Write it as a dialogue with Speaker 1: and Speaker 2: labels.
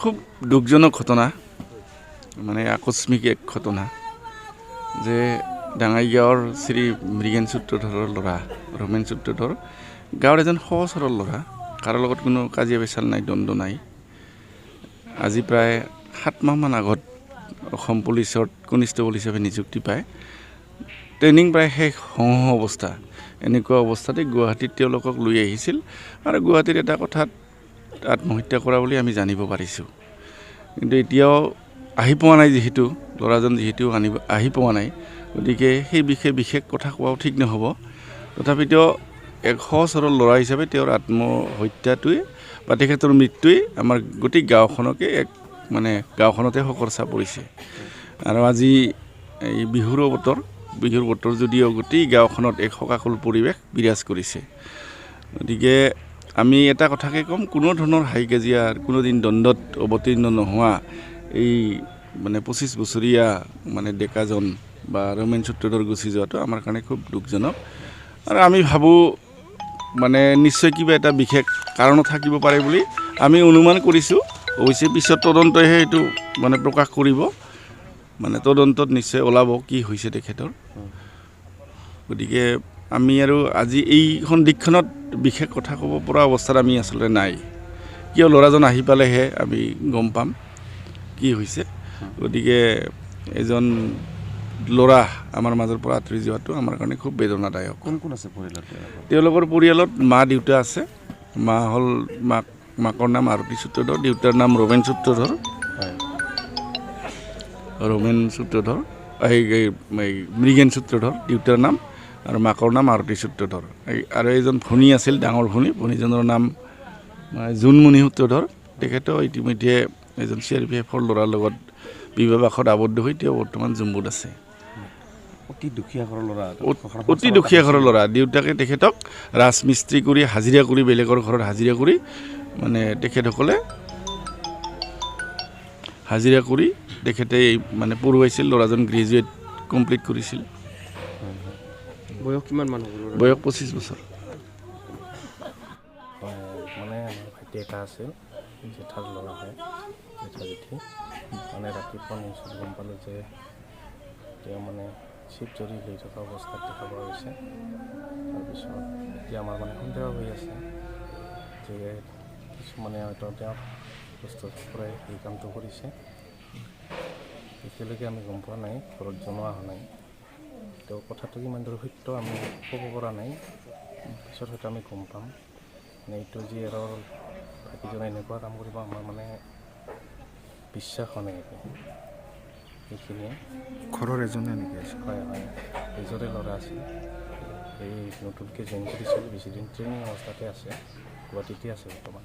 Speaker 1: খুব দুখজনক ঘটনা মানে আকস্মিক এক ঘটনা যে ডাঙাইগাঁৱৰ শ্ৰী মৃগেন সূত্ৰধৰৰ ল'ৰা ৰমেন সূত্ৰধৰ গাঁৱৰ এজন সহজ সৰল ল'ৰা কাৰো লগত কোনো কাজিয়া পেচাল নাই দ্বন্দ্ব নাই আজি প্ৰায় 7 মাহমান আগত অসম পুলিচত কনিষ্টেবল হিচাপে নিযুক্তি পায় ট্ৰেইনিং প্ৰায় শেষ হওঁ অৱস্থা এনেকুৱা অৱস্থাতে গুৱাহাটীত তেওঁলোকক লৈ আহিছিল আৰু গুৱাহাটীত এটা কথাত আত্মহত্যা কৰা বুলি আমি জানিব পাৰিছোঁ কিন্তু এতিয়াও আহি পোৱা নাই যিহেতু ল'ৰাজন যিহেতু আহি পোৱা নাই গতিকে সেই বিষয়ে বিশেষ কথা কোৱাও ঠিক নহ'ব তথাপিতো এক সহজ সৰল ল'ৰা হিচাপে তেওঁৰ আত্মহত্যাটোৱে বা তেখেতৰ মৃত্যুৱে আমাৰ গোটেই গাঁওখনকে এক মানে গাঁওখনতে সকৰচা পৰিছে আৰু আজি এই বিহুৰ বতৰ যদিও গোটেই গাঁওখনত এক শোকাকুল পৰিৱেশ বিৰাজ কৰিছে গতিকে আমি এটা কথাকে ক'ম কোনো ধৰণৰ হাই কাজিয়াৰ কোনোদিন দ্বন্দ্বত অৱতীৰ্ণ নোহোৱা এই মানে 25 বছৰীয়া মানে ডেকাজন বা ৰমেন সূত্ৰধৰ গুচি যোৱাটো আমাৰ কাৰণে খুব দুখজনক আৰু আমি ভাবোঁ মানে নিশ্চয় কিবা এটা বিশেষ কাৰণ থাকিব পাৰে বুলি আমি অনুমান কৰিছোঁ অৱশ্যে পিছত তদন্তইহে এইটো মানে প্ৰকাশ কৰিব মানে তদন্তত নিশ্চয় ওলাব কি হৈছে তেখেতৰ গতিকে আমি আৰু আজি এই সন্ধিক্ষণত বিশেষ কথা ক'ব পৰা অৱস্থাত আমি আচলতে নাই কিয় ল'ৰাজন আহি পালেহে আমি গম পাম কি হৈছে গতিকে এজন ল'ৰা আমাৰ মাজৰ পৰা আঁতৰি যোৱাটো আমাৰ কাৰণে খুব বেদনাদায়ক
Speaker 2: কোন কোন আছে পৰিয়ালত
Speaker 1: তেওঁলোকৰ পৰিয়ালত মা দেউতা আছে মা হ'ল মাকৰ নাম আৰতী সূত্ৰধৰ দেউতাৰ নাম ৰমেন সূত্ৰধৰ মৃগেন সূত্ৰধৰ দেউতাৰ নাম আৰু মাকৰ নাম আৰতী সূত্ৰধৰ আৰু এজন ভনী আছিল ডাঙৰ ভনীজনৰ নাম জোনমণি সূত্ৰধৰ তেখেতেও ইতিমধ্যে এজন CRPFৰ ল'ৰাৰ লগত বিবাহত আবদ্ধ হৈ তেওঁ বৰ্তমান জম্মুত আছে অতি দুখীয়া ঘৰৰ ল'ৰা দেউতাকে তেখেতক ৰাজমিস্ত্ৰী কৰি হাজিৰা কৰি বেলেগৰ ঘৰত হাজিৰা কৰি মানে তেখেতসকলে হাজিৰা কৰি তেখেতে মানে পঢ়ুৱাইছিল ল'ৰাজন গ্ৰেজুৱেট কমপ্লিট কৰিছিল
Speaker 2: বয়স কিমান মান হ'ব
Speaker 1: বয়স 25 বছৰ
Speaker 2: মানে ভাইটি এটা আছে জেঠাৰ ল'ৰা হয় জেঠি মানে ৰাতিপুৱা নিউজত গম পালোঁ যে তেওঁ মানে চিপ জৰি লৈ থকা অৱস্থাত দেখা পোৱা গৈছে তাৰপিছত এতিয়া আমাৰ মানে সন্দেহ হৈ আছে যে কিছুমানে হয়তো তেওঁক প্ৰস্তুত কৰাই এই কামটো কৰিছে এতিয়ালৈকে আমি গম পোৱা নাই ঘৰত জনোৱা হোৱা নাই তেওঁ কথাটো কিমান দূৰ সত্য আমি ক'ব পৰা নাই পিছত হয়তো আমি গম পাম মানে এইটো যি এৰৰ ভাইটিজনে এনেকুৱা কাম কৰিব আমাৰ মানে বিশ্বাস হোৱা নাই এইখিনিয়ে
Speaker 3: ঘৰৰ এজনে এনেকৈ আছে
Speaker 2: হয় নিজৰে ল'ৰা আছিল এই নতুনকৈ জইন কৰিছিল বেছিদিন ট্ৰেইনিং অৱস্থাতে আছে গুৱাহাটীতে আছে বৰ্তমান